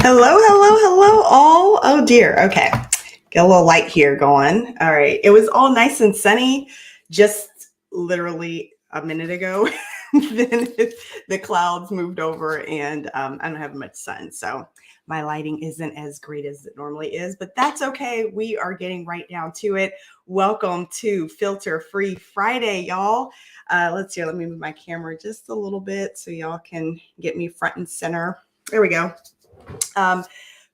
Hello, hello, hello, all. Oh dear. Okay. Get a little light here going. All right. It was all nice and sunny just literally a minute ago. Then the clouds moved over and I don't have much sun. So my lighting isn't as great as it normally is, but that's okay. We are getting right down to it. Welcome to Filter Free Friday, y'all. Let's see. Let me move my camera just a little bit so y'all can get me front and center. There we go. Um,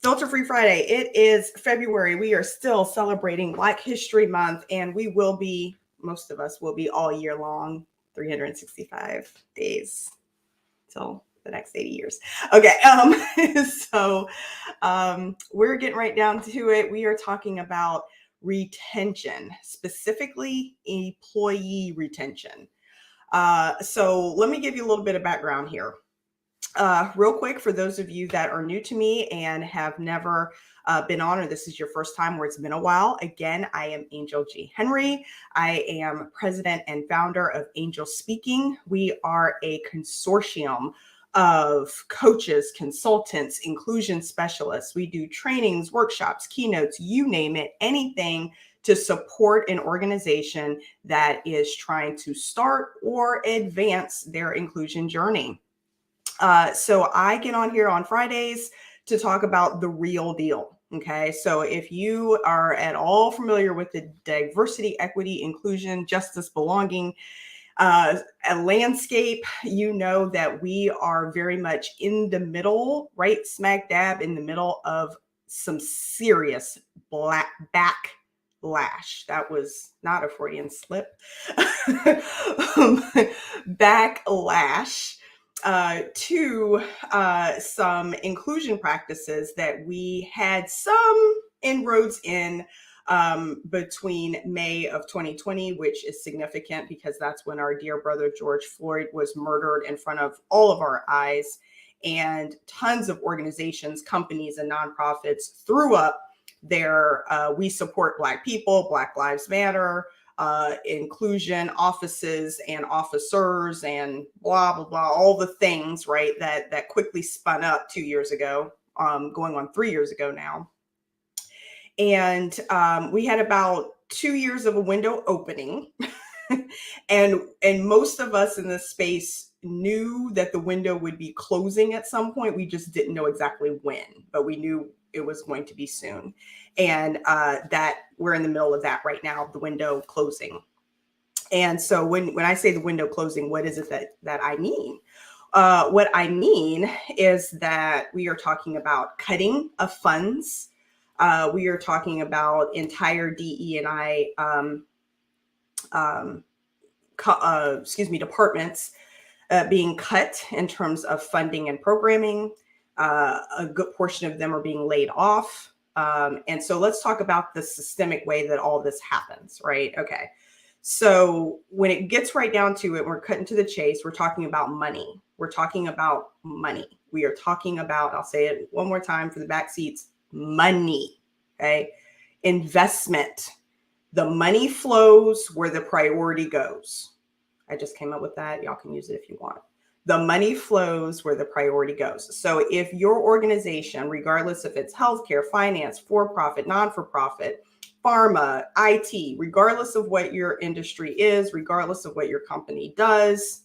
Filter Free Friday. It is February. We are still celebrating Black History Month, and we will be, most of us will be all year long, 365 days till the next 80 years. Okay. We're getting right down to it. We are talking about retention, specifically employee retention. So let me give you a little bit of background here. Real quick, for those of you that are new to me and have never been on, or this is your first time where it's been a while, again, I am Angel G. Henry. I am president and founder of Angel Speaking. We are a consortium of coaches, consultants, inclusion specialists. We do trainings, workshops, keynotes, you name it, anything to support an organization that is trying to start or advance their inclusion journey. So I get on here on Fridays to talk about the real deal. Okay. So if you are at all familiar with the diversity, equity, inclusion, justice, belonging, a landscape, you know that we are very much in the middle, right smack dab in the middle of some serious black backlash. That was not a Freudian slip. Backlash to some inclusion practices that we had some inroads in between May of 2020, which is significant because that's when our dear brother George Floyd was murdered in front of all of our eyes. And tons of organizations, companies, and nonprofits threw up their We Support Black People, Black Lives Matter, inclusion offices and officers and blah, blah, blah, all the things, right, that quickly spun up 2 years ago, going on 3 years ago now. And we had about 2 years of a window opening. and most of us in this space knew that the window would be closing at some point. We just didn't know exactly when, but we knew it was going to be soon. And that we're in the middle of that right now, the window closing. And so when I say the window closing, what is it that I mean? What I mean is that we are talking about cutting of funds. We are talking about entire DE&I departments being cut in terms of funding and programming. A good portion of them are being laid off. And so let's talk about the systemic way that all this happens, right? Okay. So when it gets right down to it, we're cutting to the chase. We're talking about money. We're talking about money. We are talking about, I'll say it one more time for the back seats, money, okay? Investment. The money flows where the priority goes. I just came up with that. Y'all can use it if you want. The money flows where the priority goes. So if your organization, regardless if it's healthcare, finance, for-profit, non-for-profit, pharma, IT, regardless of what your industry is, regardless of what your company does,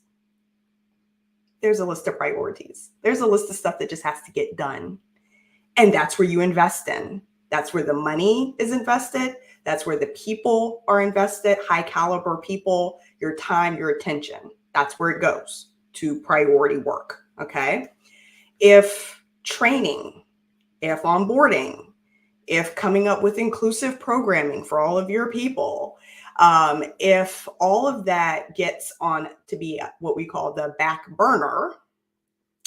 there's a list of priorities. There's a list of stuff that just has to get done. And that's where you invest in. That's where the money is invested. That's where the people are invested, high caliber people, your time, your attention. That's where it goes to priority work, okay? If training, if onboarding, if coming up with inclusive programming for all of your people, if all of that gets on to be what we call the back burner,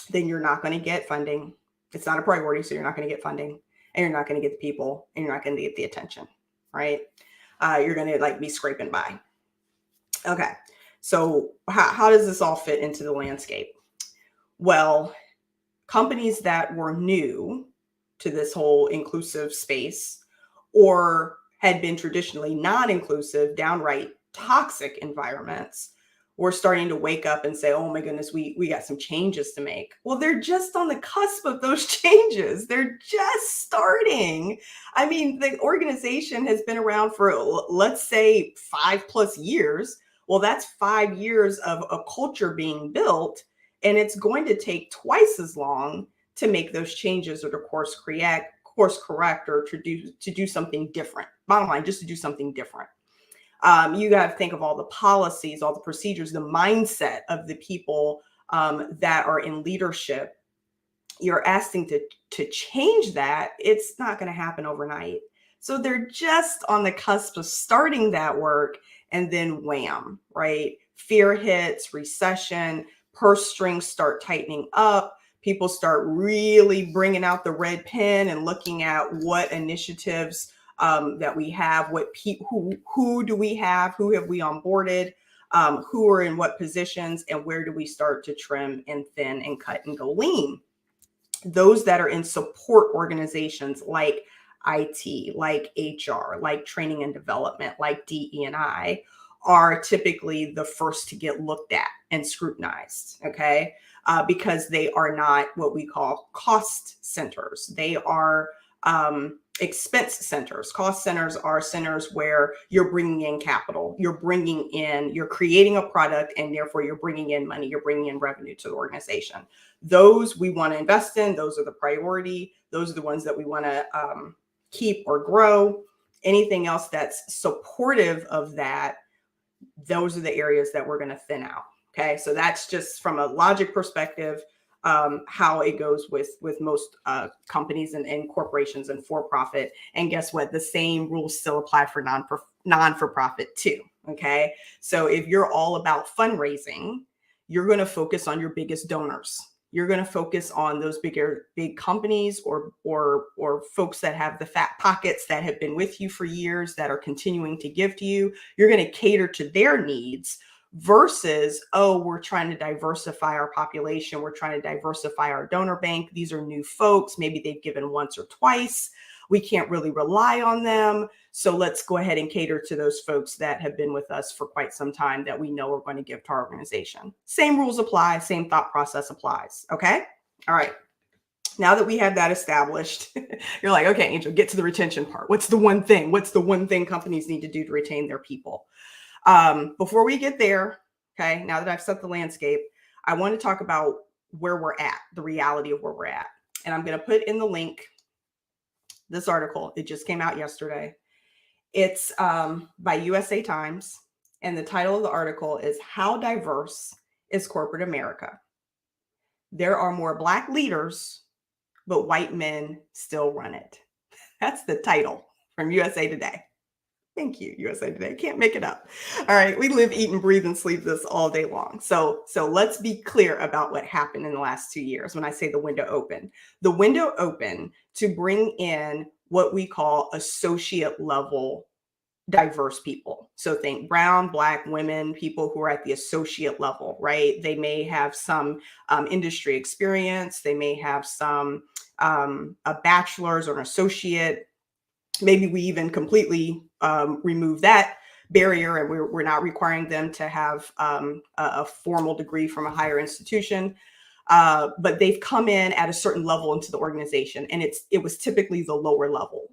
then you're not going to get funding. It's not a priority, so you're not going to get funding, and you're not going to get the people, and you're not going to get the attention, right? You're going to be scraping by. Okay, so how does this all fit into the landscape? Well, companies that were new to this whole inclusive space or had been traditionally non-inclusive, downright toxic environments we're starting to wake up and say, oh my goodness, we got some changes to make. Well, they're just on the cusp of those changes. They're just starting. I mean, the organization has been around for, let's say, 5+ years. Well, that's 5 years of a culture being built, and it's going to take twice as long to make those changes, or to course correct, or to do something different. Bottom line, just to do something different. You got to think of all the policies, all the procedures, the mindset of the people that are in leadership. You're asking to change that. It's not going to happen overnight. So they're just on the cusp of starting that work, and then wham, right? Fear hits, recession, purse strings start tightening up. People start really bringing out the red pen and looking at what initiatives that we have, who do we have, who have we onboarded, who are in what positions, and where do we start to trim and thin and cut and go lean. Those that are in support organizations like IT, like HR, like training and development, like DE&I, are typically the first to get looked at and scrutinized, okay? Because they are not what we call cost centers. They are expense centers. Cost centers are centers where you're bringing in capital, you're creating a product, and therefore you're bringing in money, you're bringing in revenue to the organization. Those we want to invest in. Those are the priority. Those are the ones that we want to keep or grow. Anything else that's supportive of that, those are the areas that we're going to thin out. Okay, so that's just from a logic perspective, how it goes with most companies and corporations and for-profit. And guess what? The same rules still apply for non-for-profit too. Okay, so if you're all about fundraising, you're going to focus on your biggest donors. You're going to focus on those big companies or folks that have the fat pockets, that have been with you for years, that are continuing to give to you. You're going to cater to their needs versus, oh, we're trying to diversify our population. We're trying to diversify our donor bank. These are new folks. Maybe they've given once or twice. We can't really rely on them. So let's go ahead and cater to those folks that have been with us for quite some time that we know are going to give to our organization. Same rules apply, same thought process applies. Okay. All right. Now that we have that established, you're like, okay, Angel, get to the retention part. What's the one thing? What's the one thing companies need to do to retain their people? Before we get there, okay, now that I've set the landscape, I want to talk about where we're at, the reality of where we're at. And I'm going to put in the link this article. It just came out yesterday. It's by USA Times, and the title of the article is "How Diverse is Corporate America? There are more Black leaders, but white men still run it." That's the title from USA Today. Thank you, USA Today. Can't make it up. All right, we live, eat, and breathe and sleep this all day long. So let's be clear about what happened in the last 2 years. When I say the window open to bring in what we call associate level diverse people. So think brown, Black, women, people who are at the associate level, right? They may have some industry experience. They may have some a bachelor's or an associate. Maybe we even completely remove that barrier, and we're not requiring them to have a formal degree from a higher institution. But they've come in at a certain level into the organization, and it was typically the lower level.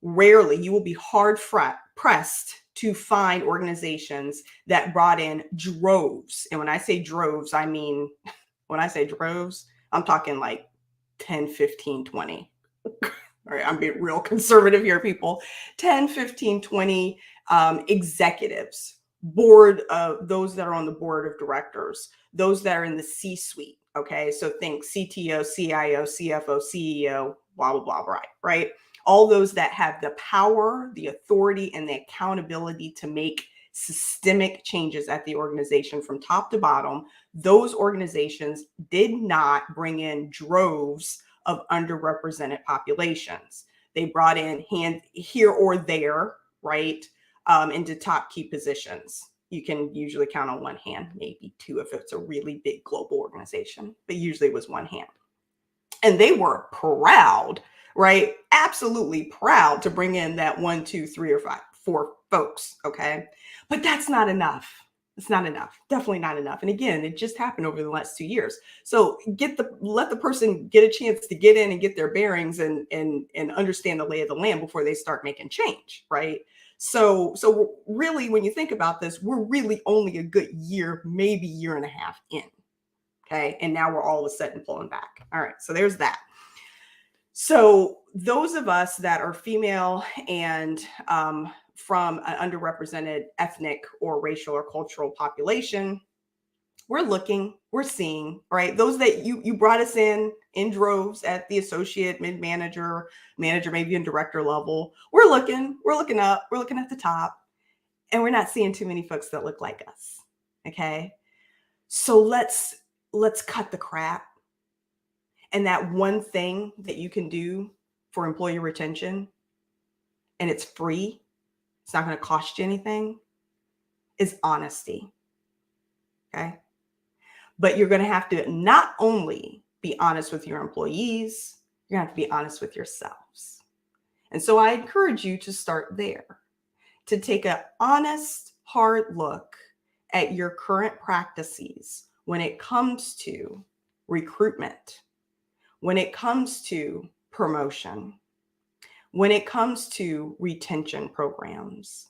Rarely, you will be hard pressed to find organizations that brought in droves. And when I say droves, I mean, when I say droves, I'm talking like 10, 15, 20. All right, I'm being real conservative here, people. 10, 15, 20 executives, those that are on the board of directors, those that are in the C-suite. Okay, so think CTO, CIO, CFO, CEO, blah, blah, blah, right? All those that have the power, the authority, and the accountability to make systemic changes at the organization from top to bottom. Those organizations did not bring in droves of underrepresented populations. They brought in hand here or there, right, into top key positions. You can usually count on one hand, maybe two if it's a really big global organization, but usually it was one hand. And they were proud, right? Absolutely proud to bring in that 1, 2, 3, or 4 folks, okay? But that's not enough. It's not enough. Definitely not enough. And again, it just happened over the last 2 years. So let the person get a chance to get in and get their bearings and understand the lay of the land before they start making change, right? So really, when you think about this, we're really only a good year, maybe year and a half in. Okay. And now we're all of a sudden pulling back. All right. So there's that. So those of us that are female and from an underrepresented ethnic or racial or cultural population, we're looking, we're seeing, right? Those that you brought us in droves at the associate, mid-manager, manager, maybe in director level. We're looking up, we're looking at the top, and we're not seeing too many folks that look like us. Okay. So let's cut the crap. And that one thing that you can do for employee retention, and it's free, it's not going to cost you anything, is honesty. Okay. But you're going to have to not only be honest with your employees, you're going to have to be honest with yourselves. And so I encourage you to start there, to take an honest, hard look at your current practices when it comes to recruitment, when it comes to promotion, when it comes to retention programs,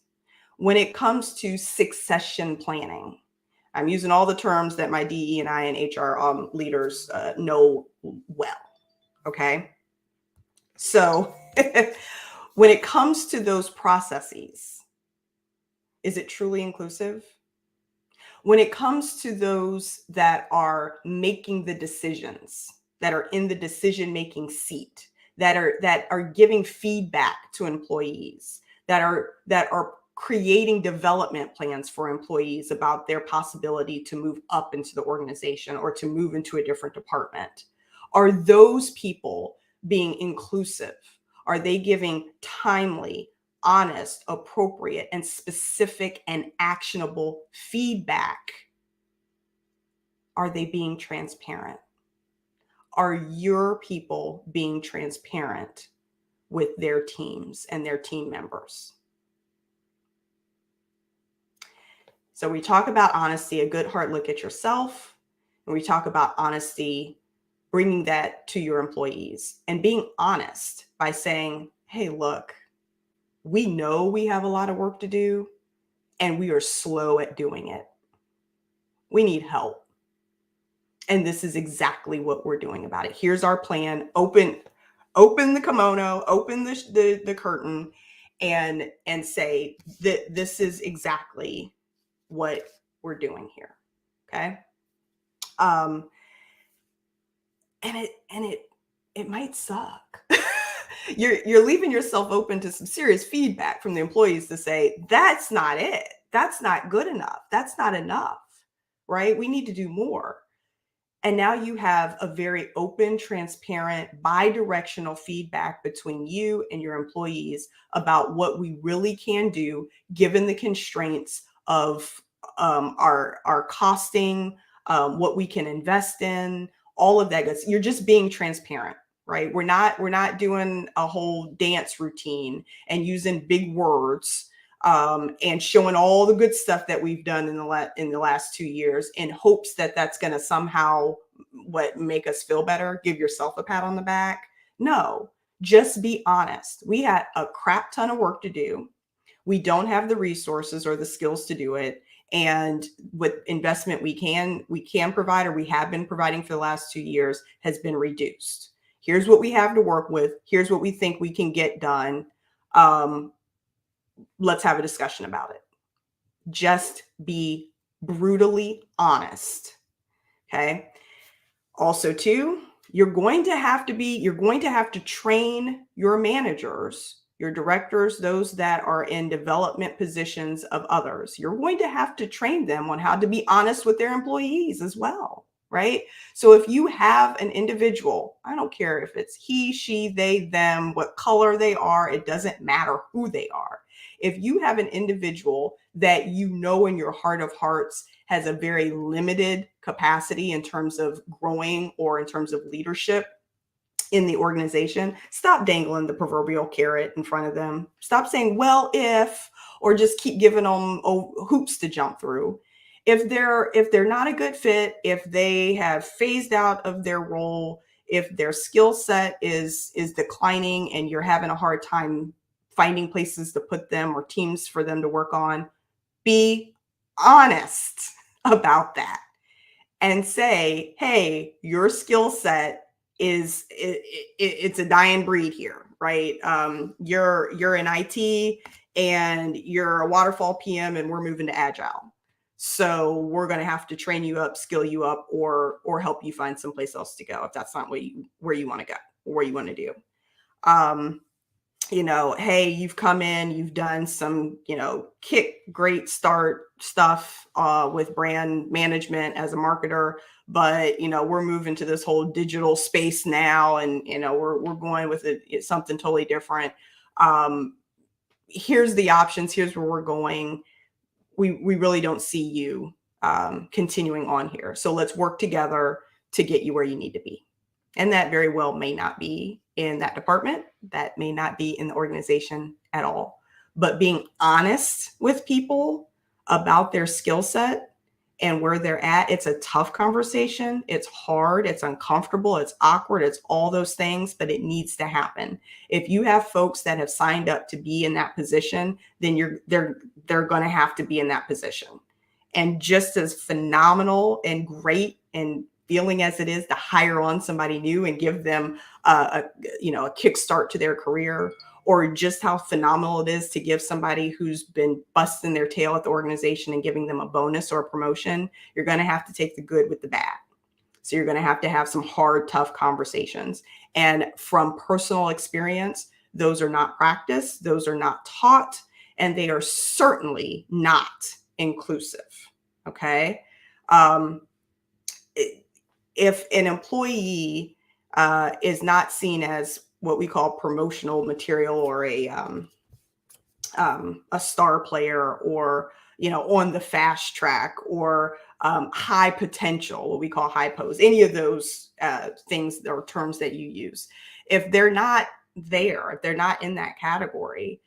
when it comes to succession planning. I'm using all the terms that my DE and I and HR leaders know well. Okay. So when it comes to those processes, is it truly inclusive? When it comes to those that are making the decisions, that are in the decision-making seat, that are giving feedback to employees, that are creating development plans for employees about their possibility to move up into the organization or to move into a different department, are those people being inclusive? Are they giving timely, honest, appropriate, and specific and actionable feedback? Are they being transparent? Are your people being transparent with their teams and their team members? So we talk about honesty, a good hard look at yourself, and we talk about honesty, bringing that to your employees and being honest by saying, hey, look, we know we have a lot of work to do and we are slow at doing it. We need help. And this is exactly what we're doing about it. Here's our plan. Open the kimono, open the curtain, and say that this is exactly what we're doing here. Okay. And it might suck. You're leaving yourself open to some serious feedback from the employees to say, that's not it. That's not good enough. That's not enough, right? We need to do more. And now you have a very open, transparent, bi-directional feedback between you and your employees about what we really can do, given the constraints of our costing, what we can invest in, all of that. You're just being transparent, right? We're not doing a whole dance routine and using big words and showing all the good stuff that we've done in the last 2 years in hopes that that's going to somehow make us feel better, give yourself a pat on the back. No, just be honest. We had a crap ton of work to do. We don't have the resources or the skills to do it. And with investment we can provide, or we have been providing for the last 2 years, has been reduced. Here's what we have to work with. Here's what we think we can get done. Let's have a discussion about it. Just be brutally honest. Okay. Also, too, you're going to have to train your managers, your directors, those that are in development positions of others. You're going to have to train them on how to be honest with their employees as well, right? So if you have an individual, I don't care if it's he, she, they, them, what color they are, it doesn't matter who they are. If you have an individual that you know in your heart of hearts has a very limited capacity in terms of growing or in terms of leadership in the organization, stop dangling the proverbial carrot in front of them. Stop saying, well, if, or just keep giving them hoops to jump through, If they're not a good fit, if they have phased out of their role, if their skill set is declining and you're having a hard time finding places to put them or teams for them to work on, be honest about that and say, hey, your skill set it's a dying breed here, right? You're in IT and you're a waterfall PM and we're moving to agile. So we're going to have to train you up, skill you up, or help you find someplace else to go if that's not where you want to go or what you want to do. Hey, you've come in, you've done some, great start stuff with brand management as a marketer, but, we're moving to this whole digital space now and, we're going with it's something totally different. Here's the options. Here's where we're going. We really don't see you continuing on here. So let's work together to get you where you need to be. And that very well may not be in that department. That may not be in the organization at all. But being honest with people about their skill set and where they're at, it's a tough conversation. It's hard. It's uncomfortable. It's awkward. It's all those things, but it needs to happen. If you have folks that have signed up to be in that position, then they're going to have to be in that position. And just as phenomenal and great and feeling as it is to hire on somebody new and give them a kickstart to their career, or just how phenomenal it is to give somebody who's been busting their tail at the organization and giving them a bonus or a promotion, you're going to have to take the good with the bad. So you're going to have some hard, tough conversations. And from personal experience, those are not practiced, those are not taught, and they are certainly not inclusive. Okay. If an employee is not seen as what we call promotional material or a star player or, on the fast track or high potential, what we call high pose, any of those things or terms that you use, if they're not there, if they're not in that category,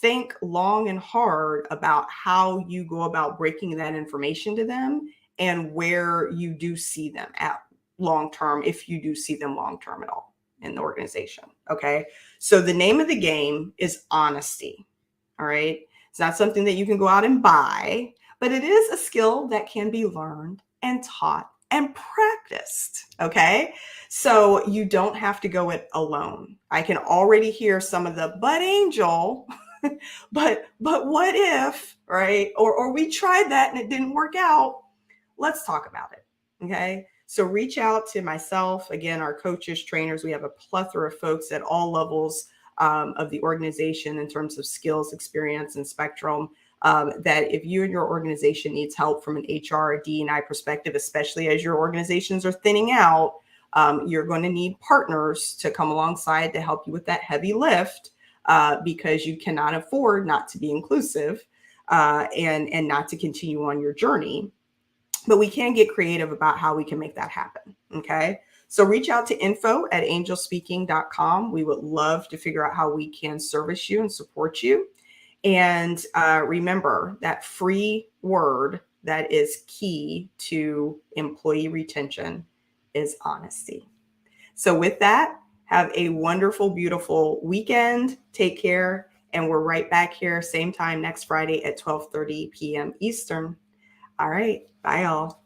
think long and hard about how you go about breaking that information to them and where you do see them at long term, if you do see them long term at all in the organization. Okay. So the name of the game is honesty. All right. It's not something that you can go out and buy, but it is a skill that can be learned and taught and practiced. Okay. So you don't have to go it alone. I can already hear some of the, but Angel, but what if, right? Or we tried that and it didn't work out. Let's talk about it. Okay. So reach out to myself. Again, our coaches, trainers, we have a plethora of folks at all levels of the organization in terms of skills, experience, and spectrum. That if you and your organization needs help from an HR, D&I perspective, especially as your organizations are thinning out, you're going to need partners to come alongside to help you with that heavy lift because you cannot afford not to be inclusive and not to continue on your journey. But we can get creative about how we can make that happen. Okay. So reach out to info@angelspeaking.com. We would love to figure out how we can service you and support you. And remember that free word that is key to employee retention is honesty. So with that, have a wonderful, beautiful weekend. Take care. And we're right back here, same time next Friday at 12:30 p.m. Eastern. All right. Bye, all.